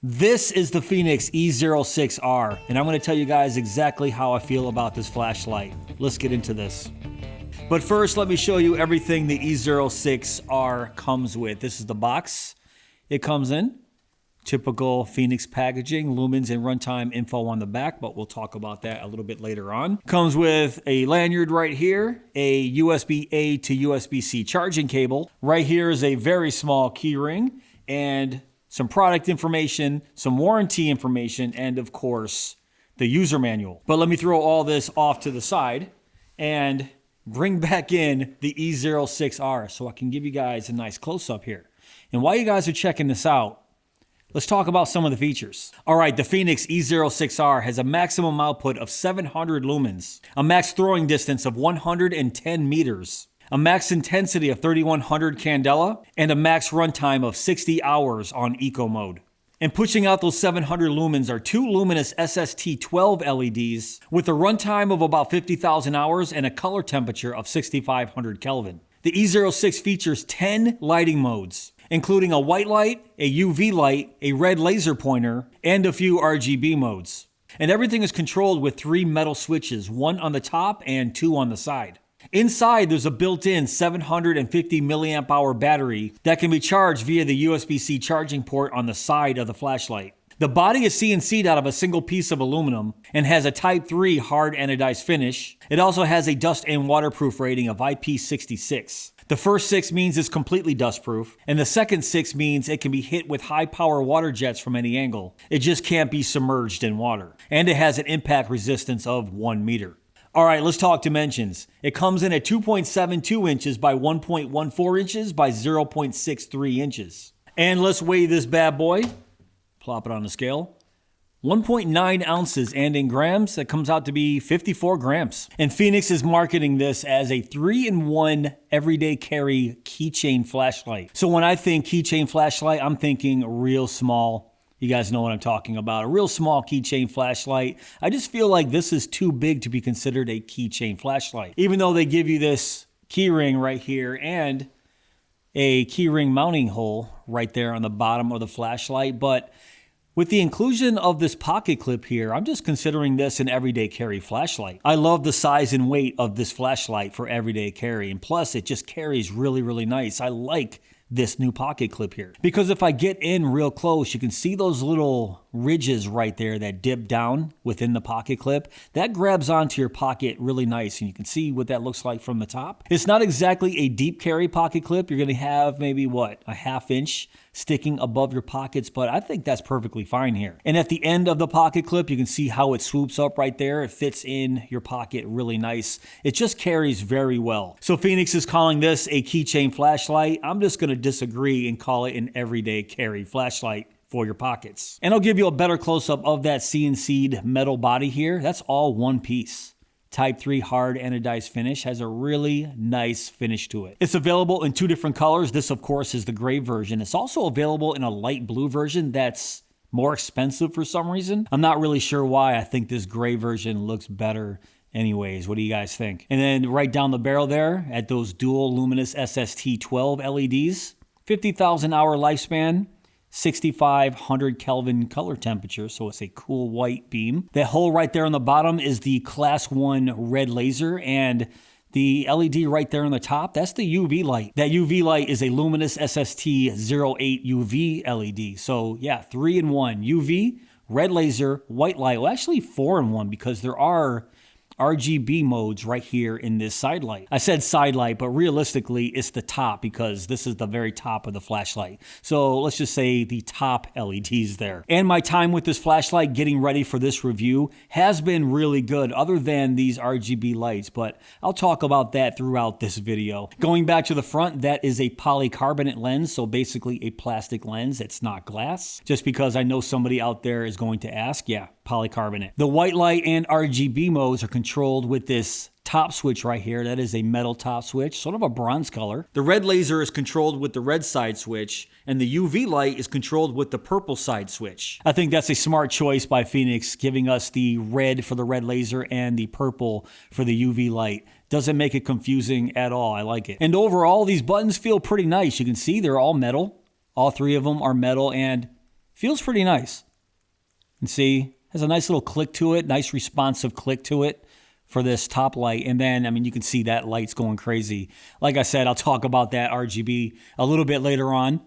This is the Fenix E06R, and I'm going to tell you guys exactly how I feel about this flashlight. Let's get into this. But first, let me show you everything the E06R comes with. This is the box it comes in. Typical Fenix packaging, lumens and runtime info on the back, but we'll talk about that a little bit later on. Comes with a lanyard right here, a USB-A to USB-C charging cable. Right here is a very small key ring and some product information, some warranty information, and of course, the user manual. But let me throw all this off to the side and bring back in the E06R so I can give you guys a nice close-up here. And while you guys are checking this out, let's talk about some of the features. All right, the Fenix E06R has a maximum output of 700 lumens, a max throwing distance of 110 meters, a max intensity of 3100 candela, and a max runtime of 60 hours on eco mode. And pushing out those 700 lumens are two luminous SST12 LEDs with a runtime of about 50,000 hours and a color temperature of 6500 Kelvin. The E06 features 10 lighting modes, including a white light, a UV light, a red laser pointer, and a few RGB modes. And everything is controlled with 3 metal switches, 1 on the top and 2 on the side. Inside, there's a built-in 750 milliamp hour battery that can be charged via the USB-C charging port on the side of the flashlight. The body is CNC'd out of a single piece of aluminum and has a Type 3 hard anodized finish. It also has a dust and waterproof rating of IP66. The first 6 means it's completely dustproof, and the second 6 means it can be hit with high-power water jets from any angle. It just can't be submerged in water. And it has an impact resistance of 1 meter. All right, let's talk dimensions. It comes in at 2.72 inches by 1.14 inches by 0.63 inches. And let's weigh this bad boy. Plop it on the scale. 1.9 ounces, and in grams, that comes out to be 54 grams. And Fenix is marketing this as a 3-in-1 everyday carry keychain flashlight. So when I think keychain flashlight, I'm thinking real small. You guys know what I'm talking about. A real small keychain flashlight. I just feel like this is too big to be considered a keychain flashlight. Even though they give you this key ring right here and a key ring mounting hole right there on the bottom of the flashlight. But with the inclusion of this pocket clip here, I'm just considering this an everyday carry flashlight. I love the size and weight of this flashlight for everyday carry. And plus, it just carries really, really nice. I like this new pocket clip here, because if I get in real close, you can see those little ridges right there that dip down within the pocket clip. That grabs onto your pocket really nice, and you can see what that looks like from the top. It's not exactly a deep carry pocket clip. You're going to have maybe what, a ½ inch sticking above your pockets, but I think that's perfectly fine here. And at the end of the pocket clip, you can see how it swoops up right there. It fits in your pocket really nice. It just carries very well. So Fenix is calling this a keychain flashlight. I'm just going to disagree and call it an everyday carry flashlight for your pockets. And I'll give you a better close-up of that CNC'd metal body here. That's all one piece. Type 3 hard anodized finish, has a really nice finish to it. It's available in 2 different colors. This, of course, is the gray version. It's also available in a light blue version that's more expensive for some reason. I'm not really sure why. I think this gray version looks better anyways. What do you guys think? And then right down the barrel there at those dual luminous SST12 LEDs, 50,000 hour lifespan, 6500 Kelvin color temperature, so it's a cool white beam. That hole right there on the bottom is the class 1 red laser, and the LED right there on the top, that's the UV light. That UV light is a luminous SST08 UV LED. So yeah, 3-in-1, UV, red laser, white light. Well, actually 4-in-1, because there are RGB modes right here in this side light. I said side light, but realistically it's the top, because this is the very top of the flashlight. So let's just say the top LEDs there. And my time with this flashlight getting ready for this review has been really good, other than these RGB lights, but I'll talk about that throughout this video. Going back to the front, that is a polycarbonate lens, so basically a plastic lens. It's not glass, just because I know somebody out there is going to ask. Yeah, polycarbonate. The white light and RGB modes are controlled with this top switch right here. That is a metal top switch, sort of a bronze color. The red laser is controlled with the red side switch, and the UV light is controlled with the purple side switch. I think that's a smart choice by Fenix, giving us the red for the red laser and the purple for the UV light. Doesn't make it confusing at all. I like it. And overall, these buttons feel pretty nice. You can see they're all metal. All 3 of them are metal, and Feels pretty nice. And see, has a nice little click to it, nice responsive click to it for this top light. And then, I mean, you can see that light's going crazy. Like I said, I'll talk about that RGB a little bit later on.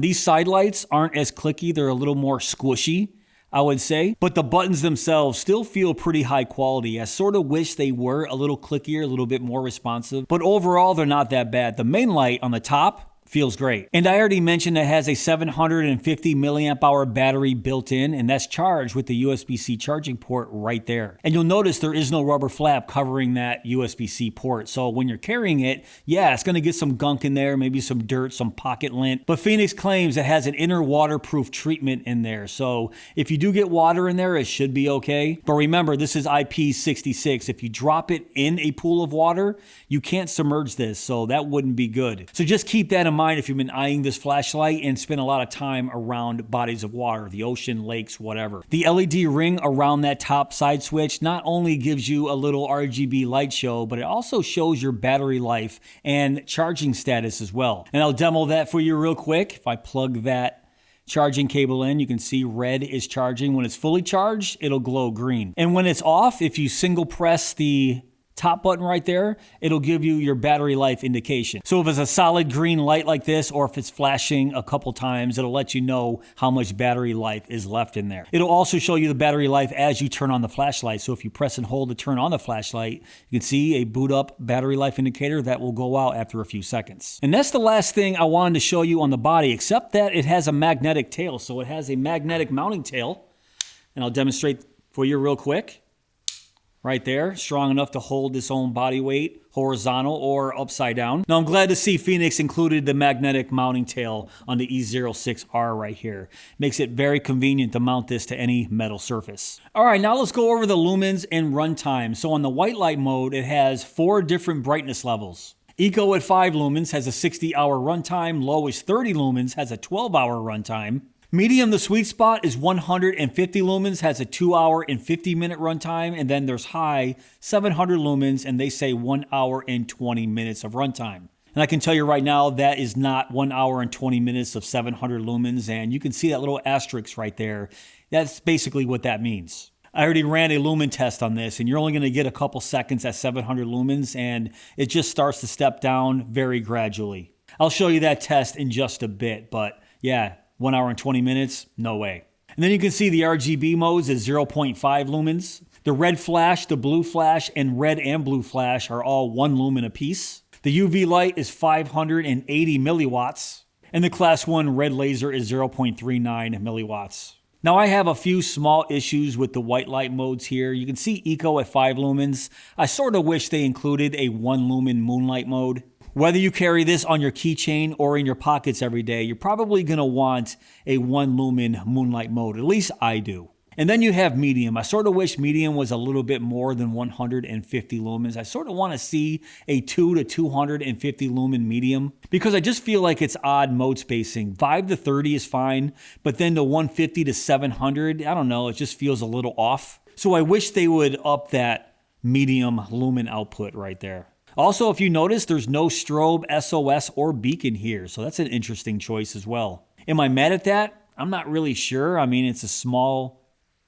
These side lights aren't as clicky. They're a little more squishy, I would say. But the buttons themselves still feel pretty high quality. I sort of wish they were a little clickier, a little bit more responsive. But overall, they're not that bad. The main light on the top feels great. And I already mentioned it has a 750 milliamp hour battery built in, and that's charged with the USB-C charging port right there. And you'll notice there is no rubber flap covering that USB-C port. So when you're carrying it, yeah, it's gonna get some gunk in there, maybe some dirt, some pocket lint. But Fenix claims it has an inner waterproof treatment in there. So if you do get water in there, it should be okay. But remember, this is IP66. If you drop it in a pool of water, you can't submerge this, so that wouldn't be good. So just keep that in mind if you've been eyeing this flashlight and spend a lot of time around bodies of water, the ocean, lakes, whatever. The LED ring around that top side switch not only gives you a little RGB light show, but it also shows your battery life and charging status as well. And I'll demo that for you real quick. If I plug that charging cable in, you can see red is charging. When it's fully charged, it'll glow green. And when it's off, if you single press the top button right there, it'll give you your battery life indication. So if it's a solid green light like this, or if it's flashing a couple times, it'll let you know how much battery life is left in there. It'll also show you the battery life as you turn on the flashlight. So if you press and hold to turn on the flashlight, you can see a boot up battery life indicator that will go out after a few seconds. And that's the last thing I wanted to show you on the body, except that it has a magnetic tail. So it has a magnetic mounting tail, and I'll demonstrate for you real quick. Right there, strong enough to hold its own body weight, horizontal or upside down. Now I'm glad to see Fenix included the magnetic mounting tail on the E06R right here. Makes it very convenient to mount this to any metal surface. All right, now let's go over the lumens and runtime. So on the white light mode, it has 4 different brightness levels. Eco at 5 lumens has a 60-hour runtime. Low is 30 lumens, has a 12-hour runtime. Medium, the sweet spot, is 150 lumens, has a 2-hour and 50-minute runtime. And then there's high, 700 lumens, and they say 1 hour and 20 minutes of runtime. And I can tell you right now, that is not 1 hour and 20 minutes of 700 lumens. And you can see that little asterisk right there. That's basically what that means. I already ran a lumen test on this, and you're only going to get a couple seconds at 700 lumens, and it just starts to step down very gradually. I'll show you that test in just a bit, but yeah, 1 hour and 20 minutes, no way. And then you can see the RGB modes is 0.5 lumens. The red flash, the blue flash, and red and blue flash are all 1 lumen apiece. The UV light is 580 milliwatts. And the class 1 red laser is 0.39 milliwatts. Now I have a few small issues with the white light modes here. You can see Eco at 5 lumens. I sort of wish they included a 1 lumen moonlight mode. Whether you carry this on your keychain or in your pockets every day, you're probably going to want a 1 lumen moonlight mode. At least I do. And then you have medium. I sort of wish medium was a little bit more than 150 lumens. I sort of want to see a 2 to 250 lumen medium because I just feel like it's odd mode spacing. 5 to 30 is fine, but then the 150 to 700, I don't know, it just feels a little off. So I wish they would up that medium lumen output right there. Also, if you notice, there's no strobe, SOS, or beacon here, so that's an interesting choice as well. Am I mad at that? I'm not really sure. I mean, it's a small,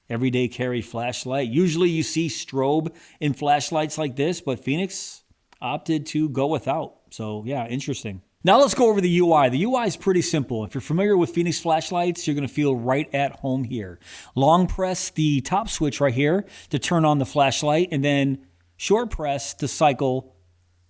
everyday carry flashlight. Usually you see strobe in flashlights like this, but Fenix opted to go without. So yeah, interesting. Now let's go over the UI. The UI is pretty simple. If you're familiar with Fenix flashlights, you're going to feel right at home here. Long press the top switch right here to turn on the flashlight, and then short press to cycle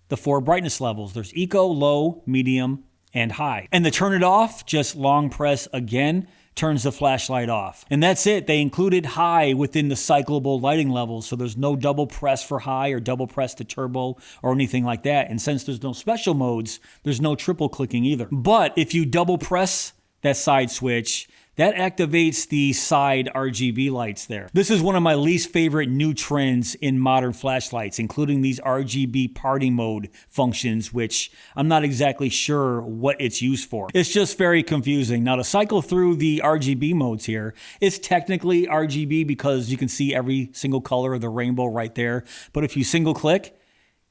the 4 brightness levels. There's eco, low, medium, and high. And to turn it off, just long press again, turns the flashlight off. And that's it. They included high within the cyclable lighting levels, so there's no double press for high or double press to turbo or anything like that. And since there's no special modes, there's no triple clicking either. But if you double press that side switch, that activates the side RGB lights there. This is one of my least favorite new trends in modern flashlights, including these RGB party mode functions, which I'm not exactly sure what it's used for. It's just very confusing. Now to cycle through the RGB modes here, it's technically RGB because you can see every single color of the rainbow right there. But if you single click,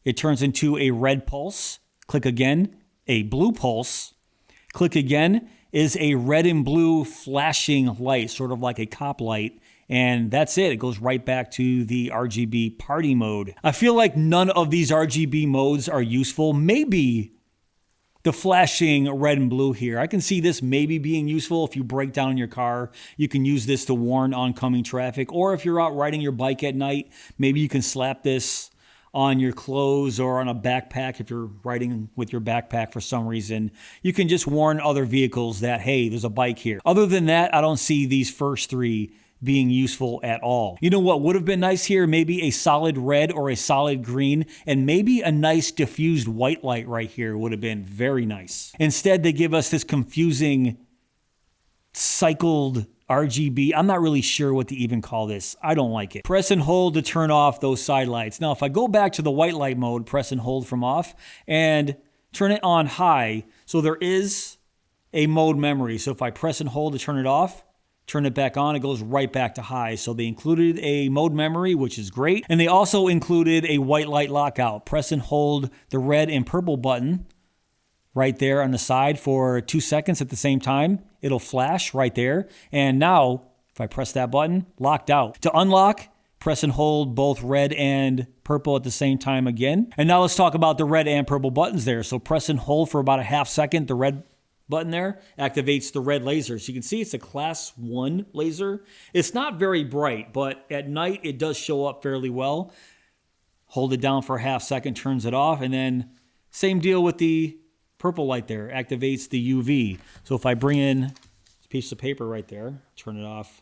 it turns into a red pulse. Click again, a blue pulse. Click again, is a red and blue flashing light, sort of like a cop light. And that's it. It goes right back to the RGB party mode. I feel like none of these RGB modes are useful. Maybe the flashing red and blue here. I can see this maybe being useful if you break down your car. You can use this to warn oncoming traffic. Or if you're out riding your bike at night, maybe you can slap this on your clothes or on a backpack. If you're riding with your backpack for some reason, you can just warn other vehicles that, hey, there's a bike here. Other than that, I don't see these first three being useful at all. You know what would have been nice here? Maybe a solid red or a solid green, and maybe a nice diffused white light right here would have been very nice. Instead, they give us this confusing cycled RGB. I'm not really sure what to even call this. I don't like it. Press and hold to turn off those side lights. Now, if I go back to the white light mode, press and hold from off, and turn it on high, so there is a mode memory. So if I press and hold to turn it off, turn it back on, it goes right back to high. So they included a mode memory, which is great. And they also included a white light lockout. Press and hold the red and purple button right there on the side for 2 seconds at the same time. It'll flash right there. And now, if I press that button, locked out. To unlock, press and hold both red and purple at the same time again. And now let's talk about the red and purple buttons there. So press and hold for about a half second. The red button there activates the red laser. So you can see it's a class 1 laser. It's not very bright, but at night it does show up fairly well. Hold it down for a half second, turns it off, and then same deal with the purple light there, activates the UV. So if I bring in this piece of paper right there, turn it off,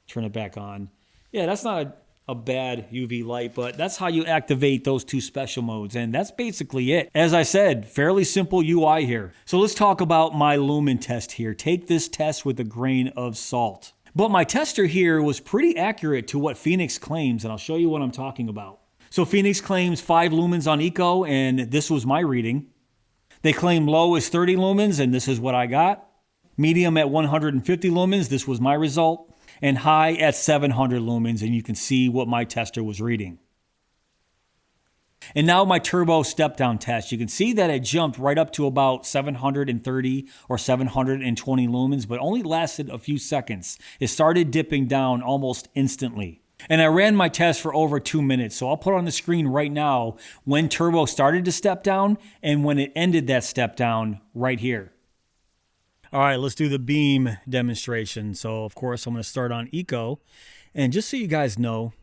turn it back on. Yeah, that's not a bad UV light, but that's how you activate those two special modes, and that's basically it. As I said, fairly simple UI here. So let's talk about my lumen test here. Take this test with a grain of salt. But my tester here was pretty accurate to what Fenix claims, and I'll show you what I'm talking about. So Fenix claims 5 lumens on eco, and this was my reading. They claim low is 30 lumens, and this is what I got. Medium at 150 lumens, this was my result. And high at 700 lumens, and you can see what my tester was reading. And now my turbo step-down test. You can see that it jumped right up to about 730 or 720 lumens, but only lasted a few seconds. It started dipping down almost instantly. And I ran my test for over 2 minutes, so I'll put on the screen right now when turbo started to step down and when it ended that step down right here. All right, let's do the beam demonstration. So, of course, I'm going to start on Eco. And just so you guys know,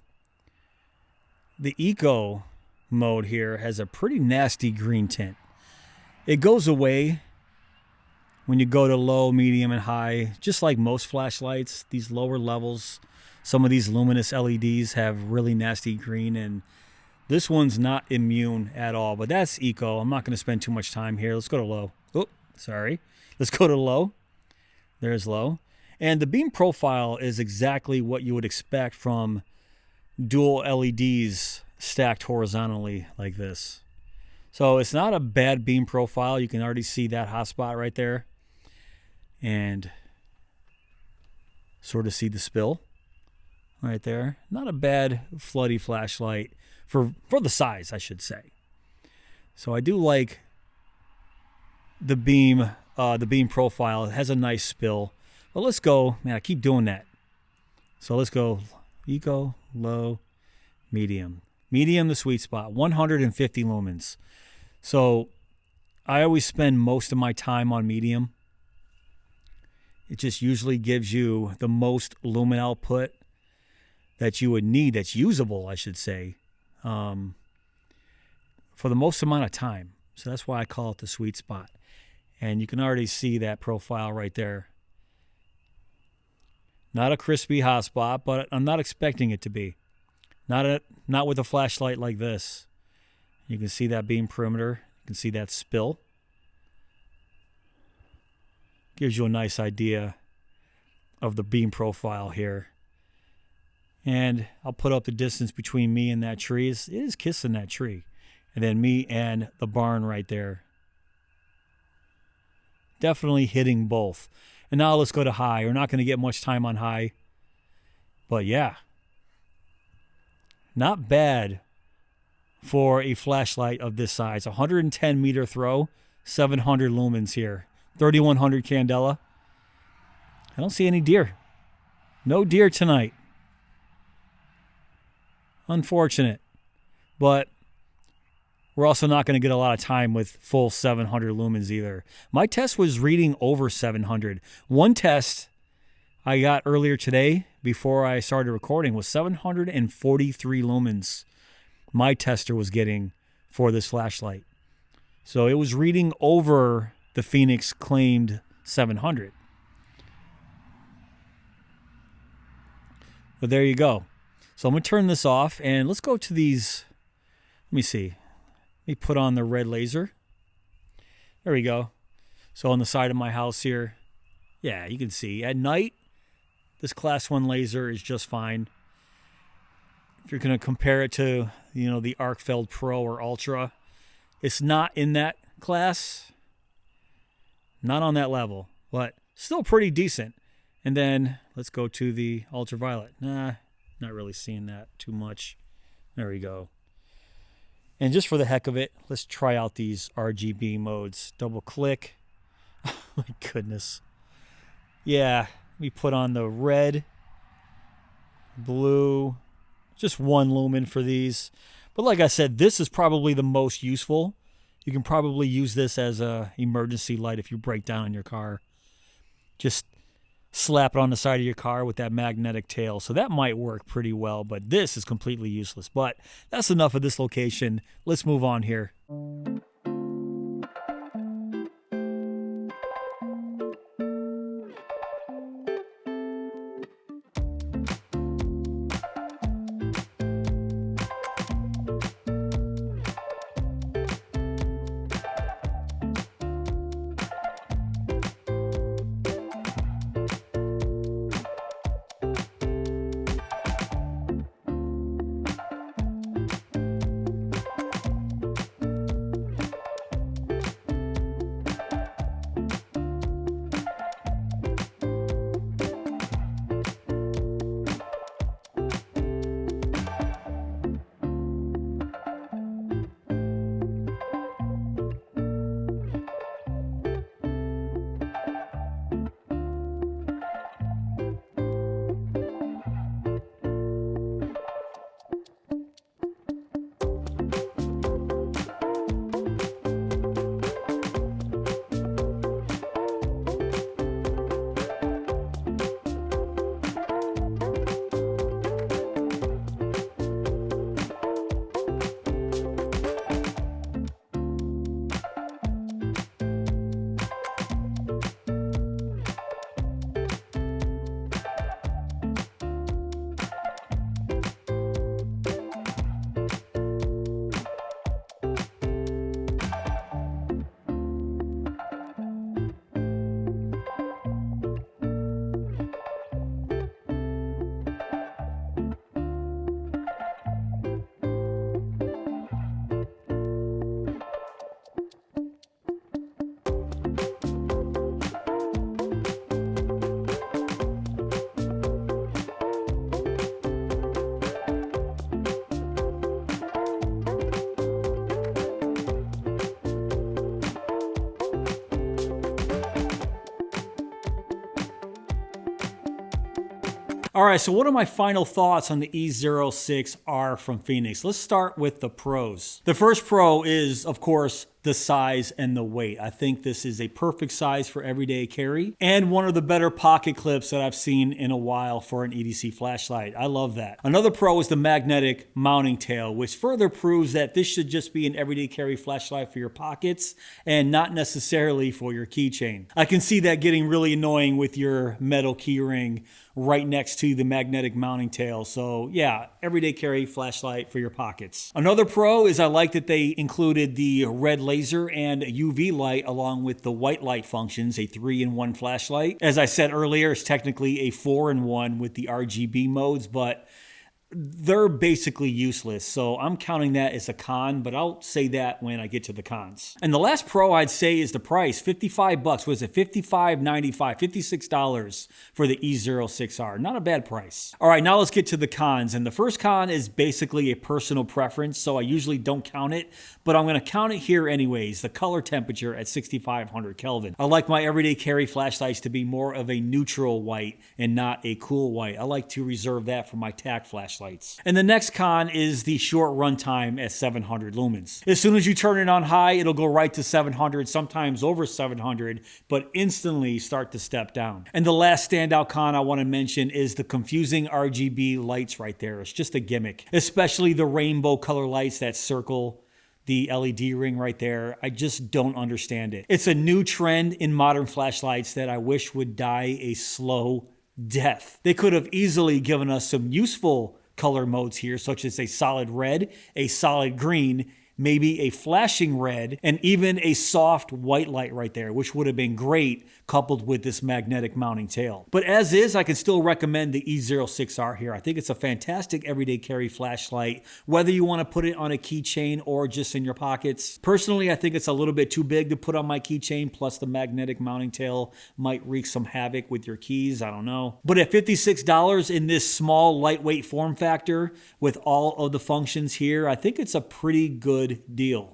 the Eco mode here has a pretty nasty green tint. It goes away when you go to low, medium, and high. Just like most flashlights, these lower levels, some of these luminous LEDs have really nasty green, and this one's not immune at all. But that's Eco. I'm not going to spend too much time here. Let's go to low. Oh, sorry. Let's go to low. There's low. And the beam profile is exactly what you would expect from dual LEDs stacked horizontally like this. So it's not a bad beam profile. You can already see that hot spot right there. And sort of see the spill right there. Not a bad floody flashlight for the size, I should say. So I do like the beam profile. It has a nice spill. But let's go, man, I keep doing that. So let's go Eco, low, medium. Medium, the sweet spot, 150 lumens. So I always spend most of my time on medium. It just usually gives you the most lumen output that you would need, that's usable, I should say, for the most amount of time. So that's why I call it the sweet spot. And you can already see that profile right there. Not a crispy hotspot, but I'm not expecting it to be. Not with a flashlight like this. You can see that beam perimeter. You can see that spill. Gives you a nice idea of the beam profile here. And I'll put up the distance between me and that tree. It is kissing that tree. And then me and the barn right there. Definitely hitting both. And now let's go to high. We're not going to get much time on high. But yeah. Not bad for a flashlight of this size. 110 meter throw, 700 lumens here. 3100 candela. I don't see any deer. No deer tonight. Unfortunate. But we're also not going to get a lot of time with full 700 lumens either. My test was reading over 700. One test I got earlier today before I started recording was 743 lumens my tester was getting for this flashlight. So it was reading over the Fenix claimed 700. But there you go. So I'm going to turn this off and let's go to these. Let me see. Let me put on the red laser. There we go. So on the side of my house here, yeah, you can see at night, this class 1 laser is just fine. If you're going to compare it to, the Arcfeld Pro or Ultra, it's not in that class. Not on that level, but still pretty decent. And then let's go to the ultraviolet. Nah, not really seeing that too much. There we go. And just for the heck of it, let's try out these RGB modes. Double click. Oh my goodness. Yeah, we put on the red, blue, just 1 lumen for these. But like I said, this is probably the most useful. You can probably use this as a emergency light if you break down in your car. Just slap it on the side of your car with that magnetic tail. So that might work pretty well, but this is completely useless. But that's enough of this location. Let's move on here. All right, so what are my final thoughts on the E06R from Fenix? Let's start with the pros. The first pro is, of course, the size and the weight. I think this is a perfect size for everyday carry and one of the better pocket clips that I've seen in a while for an EDC flashlight. I love that. Another pro is the magnetic mounting tail, which further proves that this should just be an everyday carry flashlight for your pockets and not necessarily for your keychain. I can see that getting really annoying with your metal key ring right next to the magnetic mounting tail. So yeah, everyday carry flashlight for your pockets. Another pro is I like that they included the red laser and UV light along with the white light functions, a 3-in-1 flashlight. As I said earlier, it's technically a 4-in-1 with the RGB modes, but they're basically useless. So I'm counting that as a con, but I'll say that when I get to the cons. And the last pro I'd say is the price, 55 bucks. Was it $55.95, $56 for the E06R? Not a bad price. All right, now let's get to the cons. And the first con is basically a personal preference, so I usually don't count it, but I'm gonna count it here anyways. The color temperature at 6,500 Kelvin. I like my everyday carry flashlights to be more of a neutral white and not a cool white. I like to reserve that for my tack flashlights. And the next con is the short run time at 700 lumens. As soon as you turn it on high, it'll go right to 700, sometimes over 700, but instantly start to step down. And the last standout con I want to mention is the confusing RGB lights right there. It's just a gimmick, especially the rainbow color lights that circle the LED ring right there. I just don't understand it. It's a new trend in modern flashlights that I wish would die a slow death. They could have easily given us some useful color modes here, such as a solid red, a solid green, maybe a flashing red, and even a soft white light right there, which would have been great coupled with this magnetic mounting tail. But as is, I can still recommend the E06R here. I think it's a fantastic everyday carry flashlight, whether you want to put it on a keychain or just in your pockets. Personally, I think it's a little bit too big to put on my keychain, plus the magnetic mounting tail might wreak some havoc with your keys, I don't know. But at $56 in this small, lightweight form factor with all of the functions here, I think it's a pretty good deal.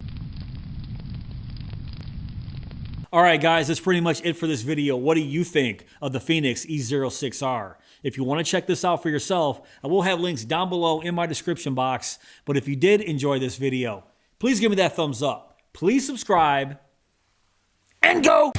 All right, guys, that's pretty much it for this video. What do you think of the Fenix E06R? If you want to check this out for yourself, I will have links down below in my description box. But if you did enjoy this video, please give me that thumbs up. Please subscribe and go!